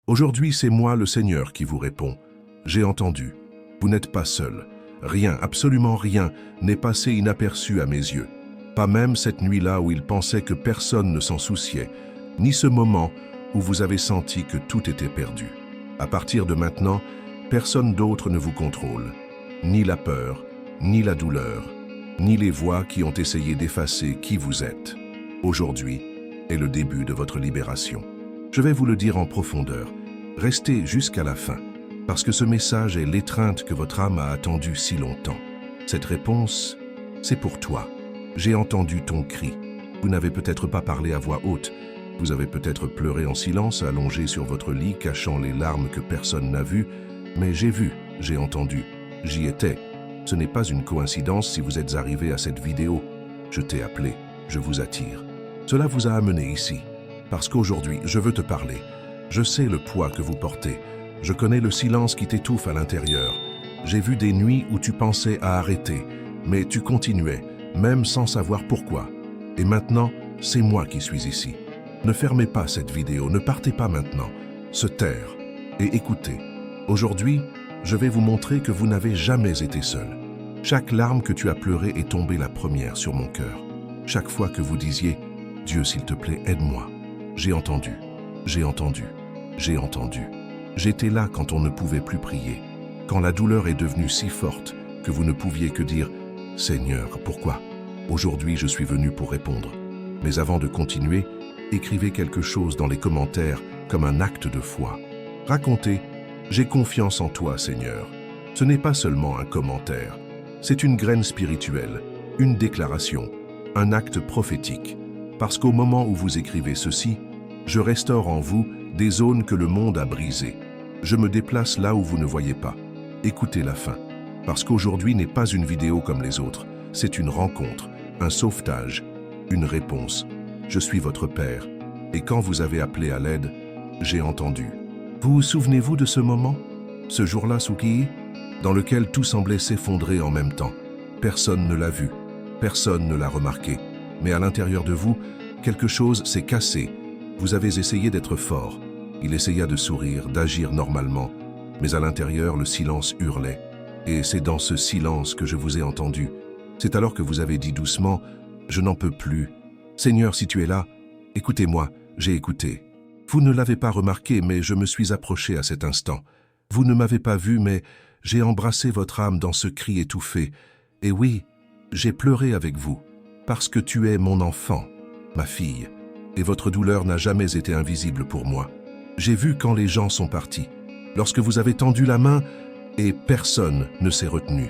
Aujourd'hui, c'est moi, le Seigneur, qui vous répond. J'ai entendu. Vous n'êtes pas seul. Rien, absolument rien, n'est passé inaperçu à mes yeux. Pas même cette nuit-là où il pensait que personne ne s'en souciait, ni ce moment où vous avez senti que tout était perdu. À partir de maintenant, personne d'autre ne vous contrôle. Ni la peur, ni la douleur, ni les voix qui ont essayé d'effacer qui vous êtes. Aujourd'hui est le début de votre libération. Je vais vous le dire en profondeur. Restez jusqu'à la fin, parce que ce message est l'étreinte que votre âme a attendue si longtemps. Cette réponse, c'est pour toi. J'ai entendu ton cri. Vous n'avez peut-être pas parlé à voix haute. Vous avez peut-être pleuré en silence, allongé sur votre lit, cachant les larmes que personne n'a vues. Mais j'ai vu, j'ai entendu, j'y étais. Ce n'est pas une coïncidence si vous êtes arrivé à cette vidéo. Je t'ai appelé, je vous attire. Cela vous a amené ici, parce qu'aujourd'hui, je veux te parler. Je sais le poids que vous portez. Je connais le silence qui t'étouffe à l'intérieur. J'ai vu des nuits où tu pensais à arrêter, mais tu continuais, même sans savoir pourquoi. Et maintenant, c'est moi qui suis ici. Ne fermez pas cette vidéo, ne partez pas maintenant. Se taire et écoutez. Aujourd'hui, je vais vous montrer que vous n'avez jamais été seul. Chaque larme que tu as pleurée est tombée la première sur mon cœur. Chaque fois que vous disiez « Dieu, s'il te plaît, aide-moi », j'ai entendu, j'ai entendu, j'ai entendu. J'étais là quand on ne pouvait plus prier, quand la douleur est devenue si forte que vous ne pouviez que dire « Seigneur, pourquoi ?» Aujourd'hui, je suis venu pour répondre. Mais avant de continuer, écrivez quelque chose dans les commentaires comme un acte de foi. Racontez « J'ai confiance en toi, Seigneur ». Ce n'est pas seulement un commentaire, c'est une graine spirituelle, une déclaration, un acte prophétique. Parce qu'au moment où vous écrivez ceci, je restaure en vous des zones que le monde a brisées. Je me déplace là où vous ne voyez pas. Écoutez la fin. Parce qu'aujourd'hui n'est pas une vidéo comme les autres. C'est une rencontre, un sauvetage, une réponse. Je suis votre Père. Et quand vous avez appelé à l'aide, j'ai entendu. Vous souvenez-vous de ce moment? Ce jour-là, Suki, dans lequel tout semblait s'effondrer en même temps. Personne ne l'a vu. Personne ne l'a remarqué. Mais à l'intérieur de vous, quelque chose s'est cassé. Vous avez essayé d'être fort. Il essaya de sourire, d'agir normalement. Mais à l'intérieur, le silence hurlait. Et c'est dans ce silence que je vous ai entendu. C'est alors que vous avez dit doucement, « Je n'en peux plus. Seigneur, si tu es là, écoutez-moi, j'ai écouté. Vous ne l'avez pas remarqué, mais je me suis approché à cet instant. Vous ne m'avez pas vu, mais j'ai embrassé votre âme dans ce cri étouffé. Et oui, j'ai pleuré avec vous, parce que tu es mon enfant, ma fille. Et votre douleur n'a jamais été invisible pour moi. J'ai vu quand les gens sont partis, lorsque vous avez tendu la main et personne ne s'est retenu,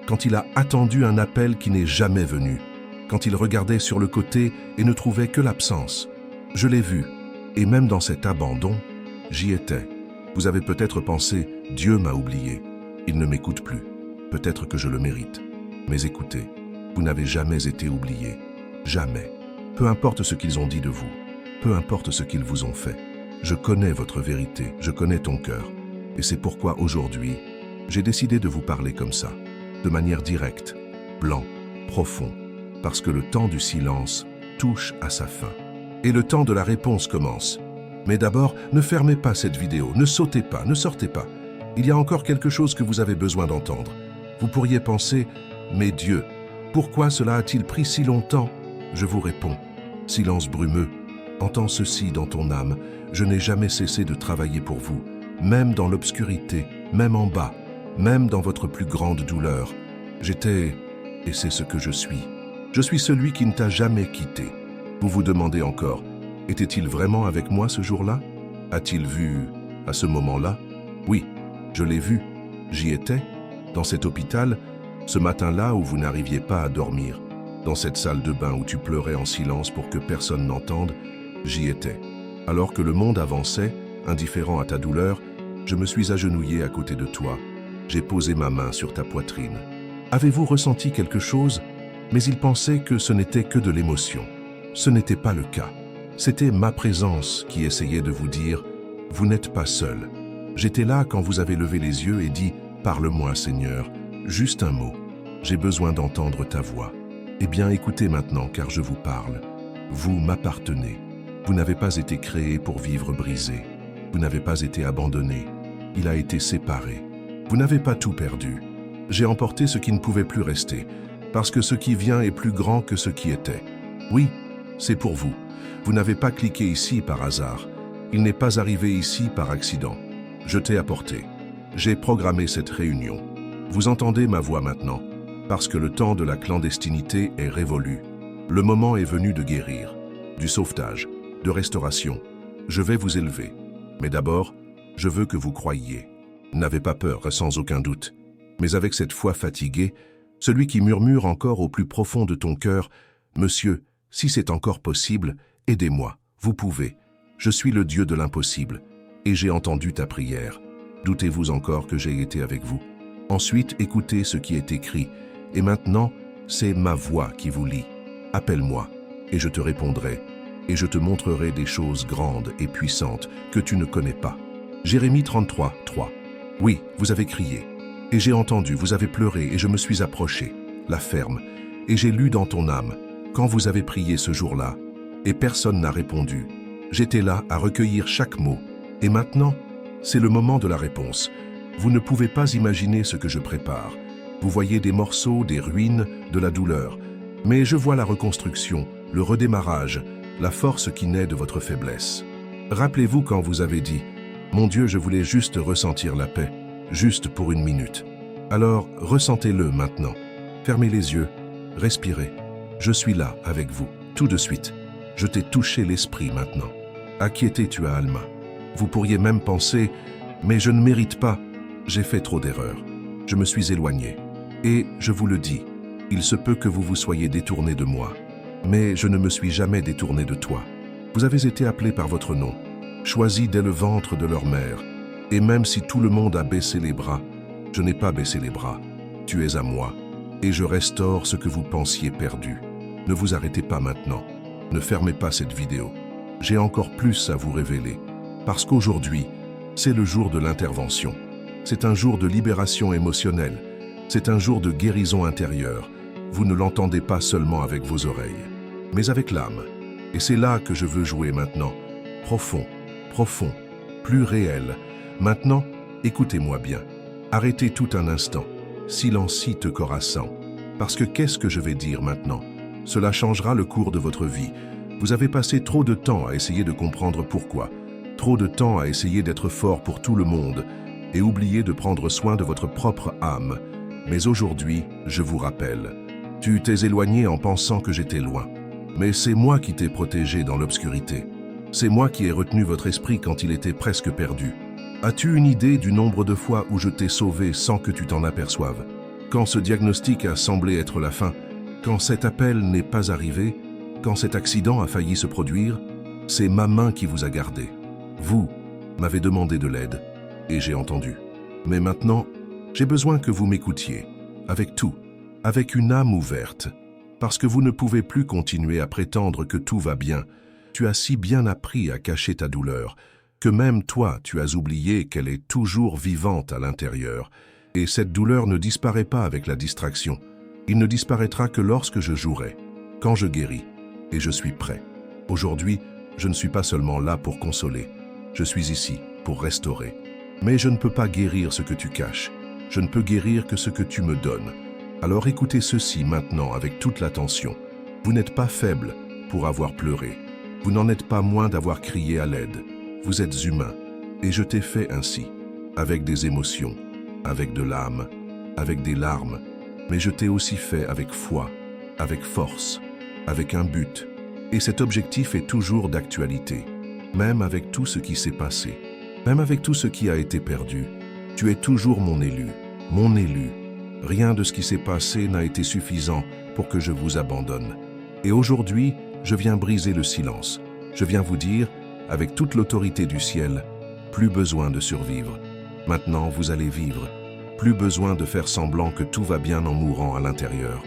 quand il a attendu un appel qui n'est jamais venu, quand il regardait sur le côté et ne trouvait que l'absence. Je l'ai vu, et même dans cet abandon, j'y étais. Vous avez peut-être pensé, Dieu m'a oublié, il ne m'écoute plus, peut-être que je le mérite. Mais écoutez, vous n'avez jamais été oublié, jamais. Peu importe ce qu'ils ont dit de vous, peu importe ce qu'ils vous ont fait. Je connais votre vérité, je connais ton cœur. Et c'est pourquoi aujourd'hui, j'ai décidé de vous parler comme ça, de manière directe, blanc, profond, parce que le temps du silence touche à sa fin. Et le temps de la réponse commence. Mais d'abord, ne fermez pas cette vidéo, ne sautez pas, ne sortez pas. Il y a encore quelque chose que vous avez besoin d'entendre. Vous pourriez penser, mais Dieu, pourquoi cela a-t-il pris si longtemps? Je vous réponds, silence brumeux, entends ceci dans ton âme, je n'ai jamais cessé de travailler pour vous, même dans l'obscurité, même en bas, même dans votre plus grande douleur. J'étais, et c'est ce que je suis. Je suis celui qui ne t'a jamais quitté. Vous vous demandez encore, était-il vraiment avec moi ce jour-là? A-t-il vu à ce moment-là? Oui, je l'ai vu, j'y étais, dans cet hôpital, ce matin-là où vous n'arriviez pas à dormir, dans cette salle de bain où tu pleurais en silence pour que personne n'entende, j'y étais. Alors que le monde avançait, indifférent à ta douleur, je me suis agenouillé à côté de toi. J'ai posé ma main sur ta poitrine. Avez-vous ressenti quelque chose? Mais il pensait que ce n'était que de l'émotion. Ce n'était pas le cas. C'était ma présence qui essayait de vous dire « Vous n'êtes pas seul ». J'étais là quand vous avez levé les yeux et dit « Parle-moi, Seigneur, juste un mot. J'ai besoin d'entendre ta voix. » Eh bien, écoutez maintenant, car je vous parle. Vous m'appartenez. Vous n'avez pas été créé pour vivre brisé. Vous n'avez pas été abandonné. Il a été séparé. Vous n'avez pas tout perdu. J'ai emporté ce qui ne pouvait plus rester, parce que ce qui vient est plus grand que ce qui était. Oui, c'est pour vous. Vous n'avez pas cliqué ici par hasard. Il n'est pas arrivé ici par accident. Je t'ai apporté. J'ai programmé cette réunion. Vous entendez ma voix maintenant, parce que le temps de la clandestinité est révolu. Le moment est venu de guérir, du sauvetage, de restauration. Je vais vous élever. Mais d'abord, je veux que vous croyiez. N'avez pas peur, sans aucun doute. Mais avec cette foi fatiguée, celui qui murmure encore au plus profond de ton cœur, « Monsieur, si c'est encore possible, aidez-moi, vous pouvez. Je suis le Dieu de l'impossible, et j'ai entendu ta prière. Doutez-vous encore que j'ai été avec vous? Ensuite, écoutez ce qui est écrit, et maintenant, c'est ma voix qui vous lie. Appelle-moi, et je te répondrai, et je te montrerai des choses grandes et puissantes que tu ne connais pas. » Jérémie 33, 3. Oui, vous avez crié, et j'ai entendu, vous avez pleuré, et je me suis approché, la ferme, et j'ai lu dans ton âme, quand vous avez prié ce jour-là, et personne n'a répondu. J'étais là à recueillir chaque mot, et maintenant, c'est le moment de la réponse. Vous ne pouvez pas imaginer ce que je prépare. Vous voyez des morceaux, des ruines, de la douleur, mais je vois la reconstruction, le redémarrage, la force qui naît de votre faiblesse. Rappelez-vous quand vous avez dit « Mon Dieu, je voulais juste ressentir la paix, juste pour une minute. » Alors, ressentez-le maintenant. Fermez les yeux, respirez. Je suis là avec vous, tout de suite. Je t'ai touché l'esprit maintenant. À qui étais-tu à Alma? Vous pourriez même penser « Mais je ne mérite pas. J'ai fait trop d'erreurs. Je me suis éloigné. Et, je vous le dis, il se peut que vous vous soyez détourné de moi. Mais je ne me suis jamais détourné de toi. Vous avez été appelé par votre nom, choisi dès le ventre de leur mère. Et même si tout le monde a baissé les bras, je n'ai pas baissé les bras. Tu es à moi, et je restaure ce que vous pensiez perdu. Ne vous arrêtez pas maintenant. Ne fermez pas cette vidéo. J'ai encore plus à vous révéler. Parce qu'aujourd'hui, c'est le jour de l'intervention. C'est un jour de libération émotionnelle. C'est un jour de guérison intérieure. Vous ne l'entendez pas seulement avec vos oreilles, mais avec l'âme. Et c'est là que je veux jouer maintenant. Profond, profond, plus réel. Maintenant, écoutez-moi bien. Arrêtez tout un instant. Silencie te corassant. Parce que qu'est-ce que je vais dire maintenant? Cela changera le cours de votre vie. Vous avez passé trop de temps à essayer de comprendre pourquoi. Trop de temps à essayer d'être fort pour tout le monde et oublier de prendre soin de votre propre âme. Mais aujourd'hui, je vous rappelle, tu t'es éloigné en pensant que j'étais loin. Mais c'est moi qui t'ai protégé dans l'obscurité. C'est moi qui ai retenu votre esprit quand il était presque perdu. As-tu une idée du nombre de fois où je t'ai sauvé sans que tu t'en aperçoives? Quand ce diagnostic a semblé être la fin, quand cet appel n'est pas arrivé, quand cet accident a failli se produire, c'est ma main qui vous a gardé. Vous m'avez demandé de l'aide, et j'ai entendu. Mais maintenant, j'ai besoin que vous m'écoutiez, avec tout, avec une âme ouverte, parce que vous ne pouvez plus continuer à prétendre que tout va bien. Tu as si bien appris à cacher ta douleur, que même toi, tu as oublié qu'elle est toujours vivante à l'intérieur. Et cette douleur ne disparaît pas avec la distraction. Il ne disparaîtra que lorsque je jouerai, quand je guéris, et je suis prêt. Aujourd'hui, je ne suis pas seulement là pour consoler. Je suis ici pour restaurer. Mais je ne peux pas guérir ce que tu caches. Je ne peux guérir que ce que tu me donnes. Alors écoutez ceci maintenant avec toute l'attention. Vous n'êtes pas faible pour avoir pleuré. Vous n'en êtes pas moins d'avoir crié à l'aide. Vous êtes humain, et je t'ai fait ainsi, avec des émotions, avec de l'âme, avec des larmes, mais je t'ai aussi fait avec foi, avec force, avec un but. Et cet objectif est toujours d'actualité, même avec tout ce qui s'est passé, même avec tout ce qui a été perdu. Tu es toujours mon élu, mon élu. Rien de ce qui s'est passé n'a été suffisant pour que je vous abandonne. Et aujourd'hui, je viens briser le silence. Je viens vous dire, avec toute l'autorité du ciel, plus besoin de survivre. Maintenant, vous allez vivre. Plus besoin de faire semblant que tout va bien en mourant à l'intérieur.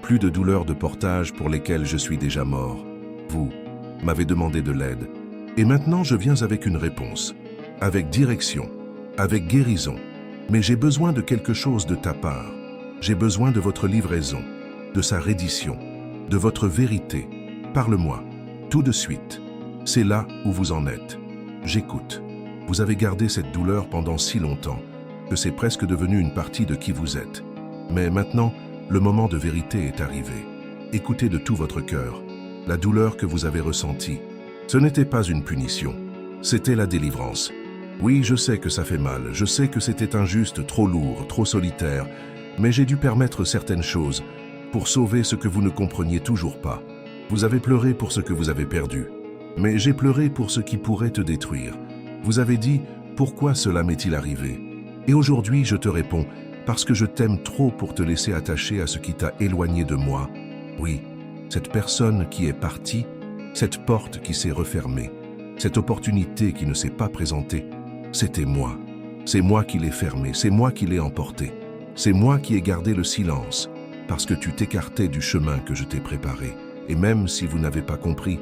Plus de douleurs de portage pour lesquelles je suis déjà mort. Vous m'avez demandé de l'aide. Et maintenant, je viens avec une réponse, avec direction, avec guérison. Mais j'ai besoin de quelque chose de ta part. J'ai besoin de votre livraison, de sa reddition, de votre vérité. Parle-moi, tout de suite. C'est là où vous en êtes. J'écoute. Vous avez gardé cette douleur pendant si longtemps que c'est presque devenu une partie de qui vous êtes. Mais maintenant, le moment de vérité est arrivé. Écoutez de tout votre cœur. La douleur que vous avez ressentie, ce n'était pas une punition, c'était la délivrance. Oui, je sais que ça fait mal, je sais que c'était injuste, trop lourd, trop solitaire, mais j'ai dû permettre certaines choses pour sauver ce que vous ne compreniez toujours pas. Vous avez pleuré pour ce que vous avez perdu, mais j'ai pleuré pour ce qui pourrait te détruire. Vous avez dit, pourquoi cela m'est-il arrivé? Et aujourd'hui, je te réponds, parce que je t'aime trop pour te laisser attacher à ce qui t'a éloigné de moi. Oui, cette personne qui est partie, cette porte qui s'est refermée, cette opportunité qui ne s'est pas présentée, c'était moi. C'est moi qui l'ai fermée, c'est moi qui l'ai emportée. C'est moi qui ai gardé le silence, parce que tu t'écartais du chemin que je t'ai préparé. Et même si vous n'avez pas compris,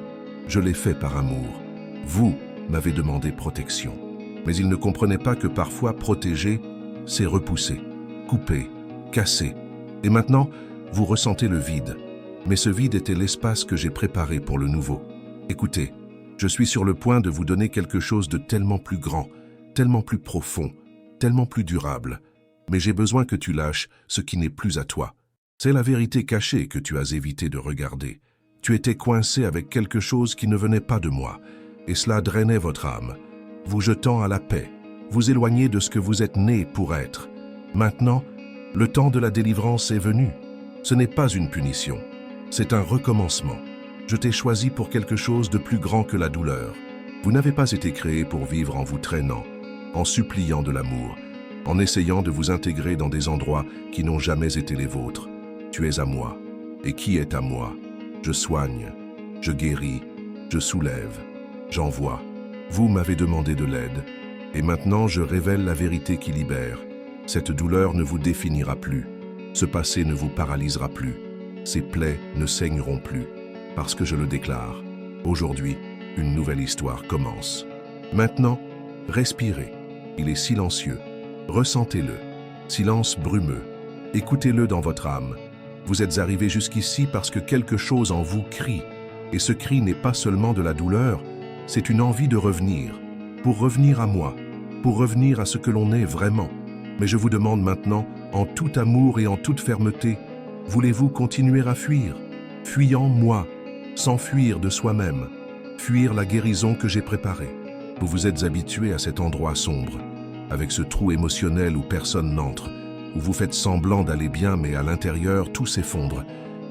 je l'ai fait par amour. Vous m'avez demandé protection. Mais il ne comprenait pas que parfois protéger, c'est repousser, couper, casser. Et maintenant, vous ressentez le vide. Mais ce vide était l'espace que j'ai préparé pour le nouveau. Écoutez, je suis sur le point de vous donner quelque chose de tellement plus grand, tellement plus profond, tellement plus durable. Mais j'ai besoin que tu lâches ce qui n'est plus à toi. C'est la vérité cachée que tu as évité de regarder. Tu étais coincé avec quelque chose qui ne venait pas de moi, et cela drainait votre âme, vous jetant à la paix, vous éloignez de ce que vous êtes né pour être. Maintenant, le temps de la délivrance est venu. Ce n'est pas une punition, c'est un recommencement. Je t'ai choisi pour quelque chose de plus grand que la douleur. Vous n'avez pas été créé pour vivre en vous traînant, en suppliant de l'amour, en essayant de vous intégrer dans des endroits qui n'ont jamais été les vôtres. Tu es à moi. Et qui est à moi? Je soigne, je guéris, je soulève, j'envoie. Vous m'avez demandé de l'aide, et maintenant je révèle la vérité qui libère. Cette douleur ne vous définira plus, ce passé ne vous paralysera plus, ces plaies ne saigneront plus, parce que je le déclare. Aujourd'hui, une nouvelle histoire commence. Maintenant, respirez, il est silencieux, ressentez-le, silence brumeux, écoutez-le dans votre âme. Vous êtes arrivé jusqu'ici parce que quelque chose en vous crie, et ce cri n'est pas seulement de la douleur, c'est une envie de revenir, pour revenir à moi, pour revenir à ce que l'on est vraiment. Mais je vous demande maintenant, en tout amour et en toute fermeté, voulez-vous continuer à fuir, fuyant moi, s'enfuir de soi-même, fuir la guérison que j'ai préparée? Vous vous êtes habitué à cet endroit sombre, avec ce trou émotionnel où personne n'entre, où vous faites semblant d'aller bien mais à l'intérieur tout s'effondre.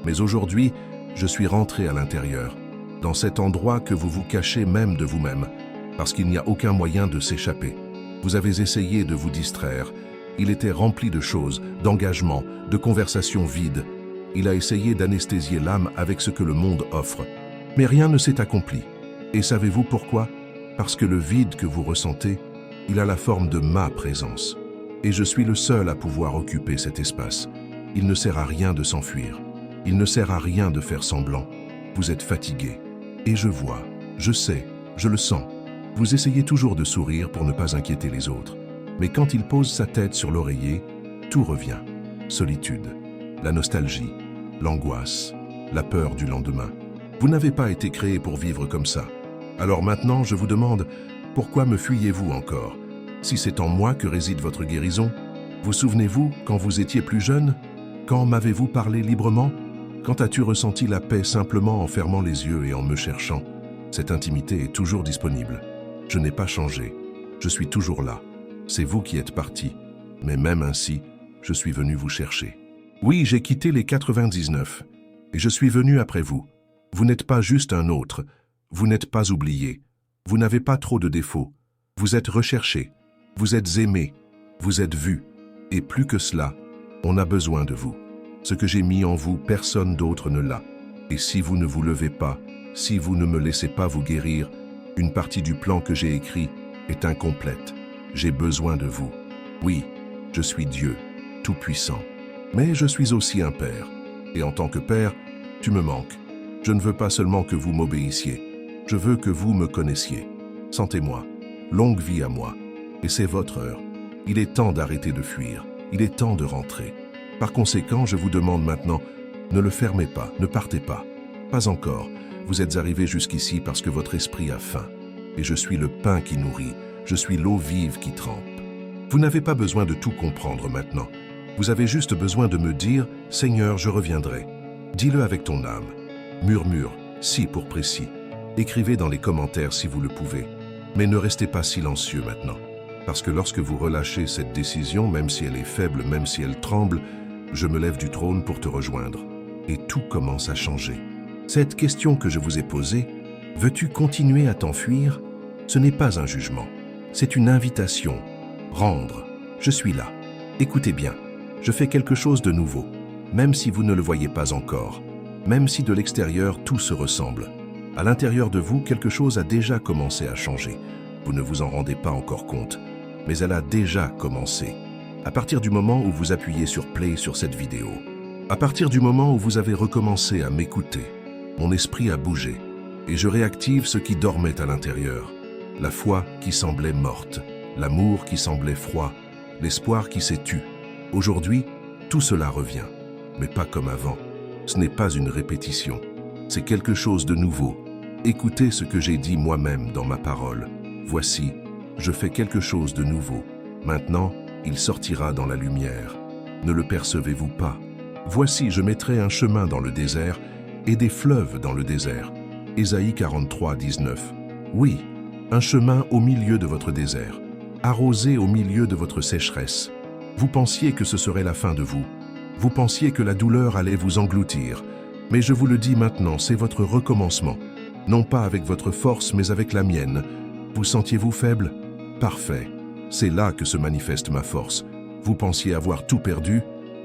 Mais aujourd'hui, je suis rentré à l'intérieur, dans cet endroit que vous vous cachez même de vous-même, parce qu'il n'y a aucun moyen de s'échapper. Vous avez essayé de vous distraire, il était rempli de choses, d'engagements, de conversations vides. Il a essayé d'anesthésier l'âme avec ce que le monde offre. Mais rien ne s'est accompli. Et savez-vous pourquoi? Parce que le vide que vous ressentez, il a la forme de ma présence. Et je suis le seul à pouvoir occuper cet espace. Il ne sert à rien de s'enfuir. Il ne sert à rien de faire semblant. Vous êtes fatigué. Et je vois, je sais, je le sens. Vous essayez toujours de sourire pour ne pas inquiéter les autres. Mais quand il pose sa tête sur l'oreiller, tout revient. Solitude, la nostalgie, l'angoisse, la peur du lendemain. Vous n'avez pas été créé pour vivre comme ça. Alors maintenant, je vous demande, pourquoi me fuyez-vous encore? Si c'est en moi que réside votre guérison, vous souvenez-vous quand vous étiez plus jeune? Quand m'avez-vous parlé librement? Quand as-tu ressenti la paix simplement en fermant les yeux et en me cherchant? Cette intimité est toujours disponible. Je n'ai pas changé. Je suis toujours là. C'est vous qui êtes parti. Mais même ainsi, je suis venu vous chercher. Oui, j'ai quitté les 99. Et je suis venu après vous. Vous n'êtes pas juste un autre. Vous n'êtes pas oublié. Vous n'avez pas trop de défauts. Vous êtes recherché. Vous êtes aimé. Vous êtes vu. Et plus que cela, on a besoin de vous. Ce que j'ai mis en vous, personne d'autre ne l'a. Et si vous ne vous levez pas, si vous ne me laissez pas vous guérir, une partie du plan que j'ai écrit est incomplète. J'ai besoin de vous. Oui, je suis Dieu, tout-puissant. Mais je suis aussi un père. Et en tant que père, tu me manques. Je ne veux pas seulement que vous m'obéissiez. Je veux que vous me connaissiez. Sentez-moi. Longue vie à moi. Et c'est votre heure. Il est temps d'arrêter de fuir. Il est temps de rentrer. Par conséquent, je vous demande maintenant, ne le fermez pas, ne partez pas. Pas encore. Vous êtes arrivé jusqu'ici parce que votre esprit a faim. Et je suis le pain qui nourrit, Je suis l'eau vive qui trempe. Vous n'avez pas besoin de tout comprendre maintenant. Vous avez juste besoin de me dire « Seigneur, je reviendrai ». Dis-le avec ton âme. Murmure, si pour précis. Écrivez dans les commentaires si vous le pouvez. Mais ne restez pas silencieux maintenant. Parce que lorsque vous relâchez cette décision, même si elle est faible, même si elle tremble, je me lève du trône pour te rejoindre. Et tout commence à changer. Cette question que je vous ai posée, veux-tu continuer à t'enfuir? Ce n'est pas un jugement. C'est une invitation. Rendre. Je suis là. Écoutez bien. Je fais quelque chose de nouveau. Même si vous ne le voyez pas encore. Même si de l'extérieur tout se ressemble. À l'intérieur de vous, quelque chose a déjà commencé à changer. Vous ne vous en rendez pas encore compte. Mais elle a déjà commencé. À partir du moment où vous appuyez sur play sur cette vidéo. À partir du moment où vous avez recommencé à m'écouter. Mon esprit a bougé. Et je réactive ce qui dormait à l'intérieur. La foi qui semblait morte. L'amour qui semblait froid. L'espoir qui s'est tu. Aujourd'hui, tout cela revient. Mais pas comme avant. Ce n'est pas une répétition. C'est quelque chose de nouveau. Écoutez ce que j'ai dit moi-même dans ma parole. Voici, je fais quelque chose de nouveau. Maintenant, il sortira dans la lumière. Ne le percevez-vous pas? Voici, je mettrai un chemin dans le désert et des fleuves dans le désert. Ésaïe 43, 19. Oui, un chemin au milieu de votre désert, arrosé au milieu de votre sécheresse. Vous pensiez que ce serait la fin de vous. Vous pensiez que la douleur allait vous engloutir. Mais je vous le dis maintenant, c'est votre recommencement. Non pas avec votre force, mais avec la mienne. Vous sentiez-vous faible? Parfait. C'est là que se manifeste ma force. Vous pensiez avoir tout perdu?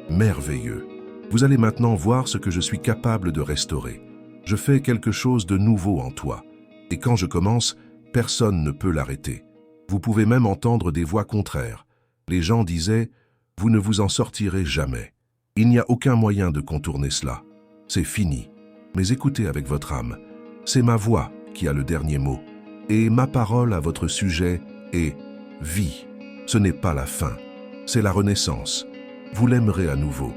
Merveilleux. Vous allez maintenant voir ce que je suis capable de restaurer. Je fais quelque chose de nouveau en toi. Et quand je commence, personne ne peut l'arrêter. Vous pouvez même entendre des voix contraires. Les gens disaient « Vous ne vous en sortirez jamais ». Il n'y a aucun moyen de contourner cela. C'est fini. Mais écoutez avec votre âme. C'est ma voix qui a le dernier mot. Et ma parole à votre sujet est « Vie ». Ce n'est pas la fin. C'est la renaissance. Vous l'aimerez à nouveau.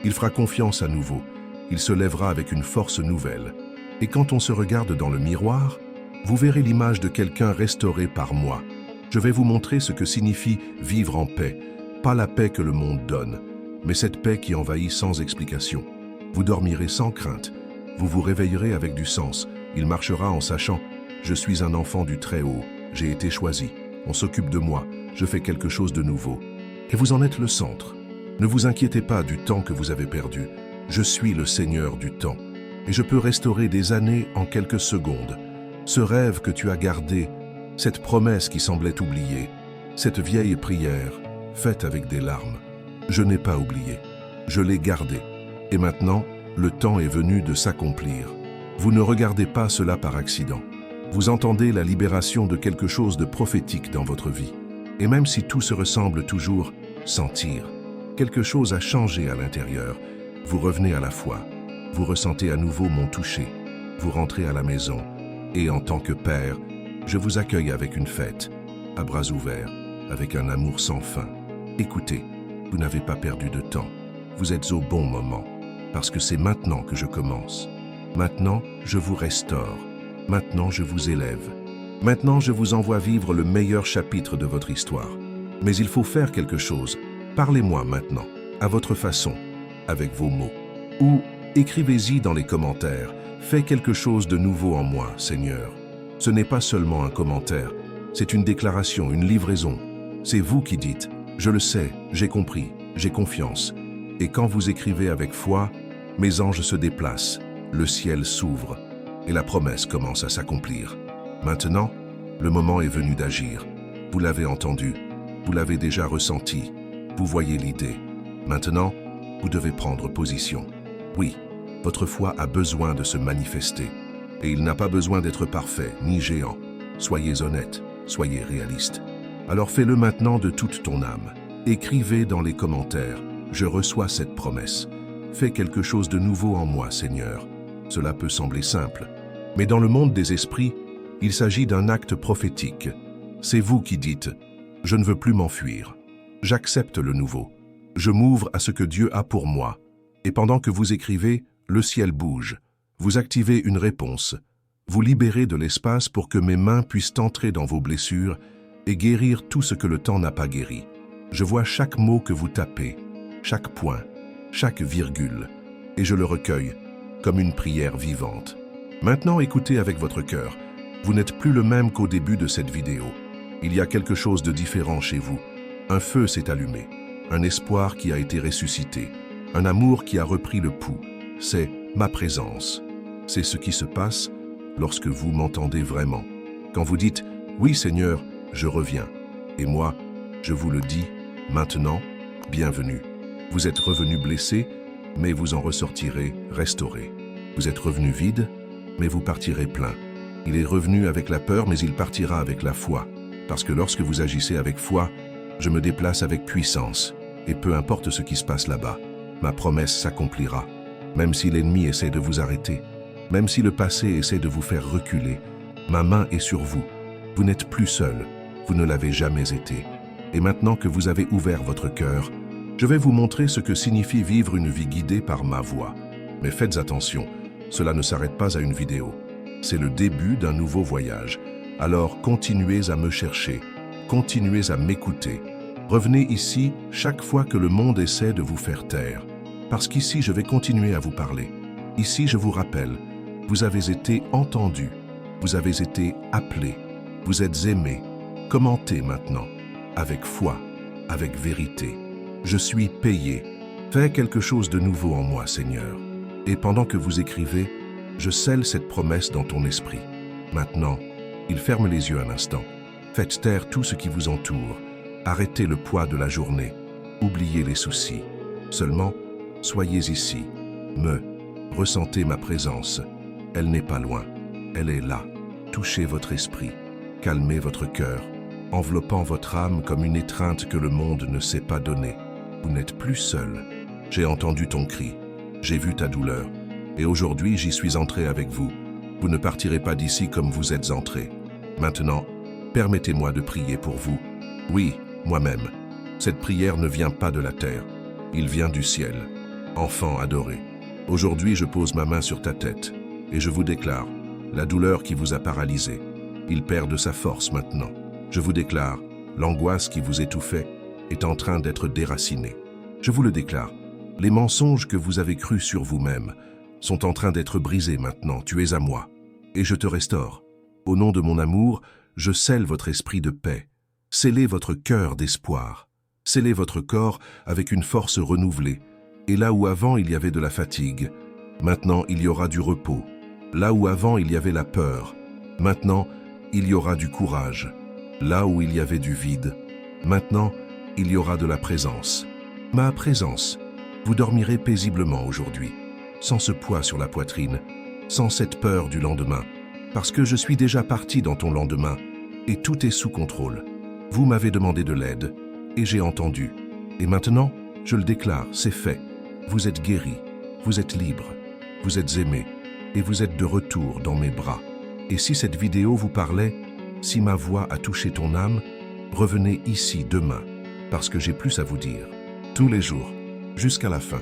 Il fera confiance à nouveau. Il se lèvera avec une force nouvelle. Et quand on se regarde dans le miroir, vous verrez l'image de quelqu'un restauré par moi. Je vais vous montrer ce que signifie vivre en paix. Pas la paix que le monde donne, mais cette paix qui envahit sans explication. Vous dormirez sans crainte. Vous vous réveillerez avec du sens. Il marchera en sachant « Je suis un enfant du Très-Haut. J'ai été choisi. On s'occupe de moi. Je fais quelque chose de nouveau. » Et vous en êtes le centre. Ne vous inquiétez pas du temps que vous avez perdu. Je suis le Seigneur du temps. Et je peux restaurer des années en quelques secondes. Ce rêve que tu as gardé, cette promesse qui semblait oubliée, cette vieille prière, faite avec des larmes. Je n'ai pas oublié. Je l'ai gardée. Et maintenant, le temps est venu de s'accomplir. Vous ne regardez pas cela par accident. Vous entendez la libération de quelque chose de prophétique dans votre vie. Et même si tout se ressemble toujours, sentir. Quelque chose a changé à l'intérieur. Vous revenez à la foi. Vous ressentez à nouveau mon toucher. Vous rentrez à la maison. Et en tant que père, je vous accueille avec une fête, à bras ouverts, avec un amour sans fin. Écoutez, vous n'avez pas perdu de temps. Vous êtes au bon moment, parce que c'est maintenant que je commence. Maintenant, je vous restaure. Maintenant, je vous élève. Maintenant, je vous envoie vivre le meilleur chapitre de votre histoire. Mais il faut faire quelque chose. Parlez-moi maintenant, à votre façon, avec vos mots. Ou écrivez-y dans les commentaires. Fais quelque chose de nouveau en moi, Seigneur. Ce n'est pas seulement un commentaire, c'est une déclaration, une livraison. C'est vous qui dites « Je le sais, j'ai compris, j'ai confiance ». Et quand vous écrivez avec foi, mes anges se déplacent, le ciel s'ouvre et la promesse commence à s'accomplir. Maintenant, le moment est venu d'agir. Vous l'avez entendu, vous l'avez déjà ressenti, vous voyez l'idée. Maintenant, vous devez prendre position. Oui, votre foi a besoin de se manifester. Et il n'a pas besoin d'être parfait, ni géant. Soyez honnête, soyez réaliste. Alors fais-le maintenant de toute ton âme. Écrivez dans les commentaires, je reçois cette promesse. Fais quelque chose de nouveau en moi, Seigneur. Cela peut sembler simple, mais dans le monde des esprits, il s'agit d'un acte prophétique. C'est vous qui dites, je ne veux plus m'enfuir. J'accepte le nouveau. Je m'ouvre à ce que Dieu a pour moi. Et pendant que vous écrivez, le ciel bouge. Vous activez une réponse. Vous libérez de l'espace pour que mes mains puissent entrer dans vos blessures et guérir tout ce que le temps n'a pas guéri. Je vois chaque mot que vous tapez, chaque point, chaque virgule, et je le recueille comme une prière vivante. Maintenant, écoutez avec votre cœur. Vous n'êtes plus le même qu'au début de cette vidéo. Il y a quelque chose de différent chez vous. Un feu s'est allumé, un espoir qui a été ressuscité, un amour qui a repris le pouls. C'est ma présence. C'est ce qui se passe lorsque vous m'entendez vraiment. Quand vous dites « Oui Seigneur, je reviens ». Et moi, je vous le dis, maintenant, bienvenue. Vous êtes revenu blessé, mais vous en ressortirez restauré. Vous êtes revenu vide, mais vous partirez plein. Il est revenu avec la peur, mais il partira avec la foi. Parce que lorsque vous agissez avec foi, je me déplace avec puissance. Et peu importe ce qui se passe là-bas, ma promesse s'accomplira. Même si l'ennemi essaie de vous arrêter, même si le passé essaie de vous faire reculer, ma main est sur vous. Vous n'êtes plus seul, vous ne l'avez jamais été. Et maintenant que vous avez ouvert votre cœur, je vais vous montrer ce que signifie vivre une vie guidée par ma voix. Mais faites attention, cela ne s'arrête pas à une vidéo. C'est le début d'un nouveau voyage. Alors continuez à me chercher, continuez à m'écouter. Revenez ici chaque fois que le monde essaie de vous faire taire. Parce qu'ici, je vais continuer à vous parler. Ici, je vous rappelle, vous avez été entendus, vous avez été appelés, vous êtes aimés. Commentez maintenant, avec foi, avec vérité. Je suis payé. Fais quelque chose de nouveau en moi, Seigneur. Et pendant que vous écrivez, je scelle cette promesse dans ton esprit. Maintenant, il ferme les yeux un instant. Faites taire tout ce qui vous entoure. Arrêtez le poids de la journée. Oubliez les soucis. Seulement, soyez ici. Ressentez ma présence. Elle n'est pas loin. Elle est là. Touchez votre esprit. Calmez votre cœur, enveloppant votre âme comme une étreinte que le monde ne sait pas donner. Vous n'êtes plus seul. J'ai entendu ton cri. J'ai vu ta douleur. Et aujourd'hui, j'y suis entré avec vous. Vous ne partirez pas d'ici comme vous êtes entré. Maintenant, permettez-moi de prier pour vous. Oui, moi-même. Cette prière ne vient pas de la terre. Il vient du ciel. Enfant adoré, aujourd'hui je pose ma main sur ta tête et je vous déclare, la douleur qui vous a paralysé, il perd de sa force maintenant. Je vous déclare, l'angoisse qui vous étouffait est en train d'être déracinée. Je vous le déclare, les mensonges que vous avez crus sur vous-même sont en train d'être brisés maintenant, tu es à moi, et je te restaure. Au nom de mon amour, je scelle votre esprit de paix, scellez votre cœur d'espoir, scellez votre corps avec une force renouvelée, et là où avant il y avait de la fatigue, maintenant il y aura du repos. Là où avant il y avait la peur, maintenant il y aura du courage. Là où il y avait du vide, maintenant il y aura de la présence. Ma présence, vous dormirez paisiblement aujourd'hui, sans ce poids sur la poitrine, sans cette peur du lendemain, parce que je suis déjà parti dans ton lendemain, et tout est sous contrôle. Vous m'avez demandé de l'aide, et j'ai entendu. Et maintenant, je le déclare, c'est fait. Vous êtes guéri, vous êtes libre, vous êtes aimé, et vous êtes de retour dans mes bras. Et si cette vidéo vous parlait, si ma voix a touché ton âme, revenez ici demain, parce que j'ai plus à vous dire. Tous les jours, jusqu'à la fin.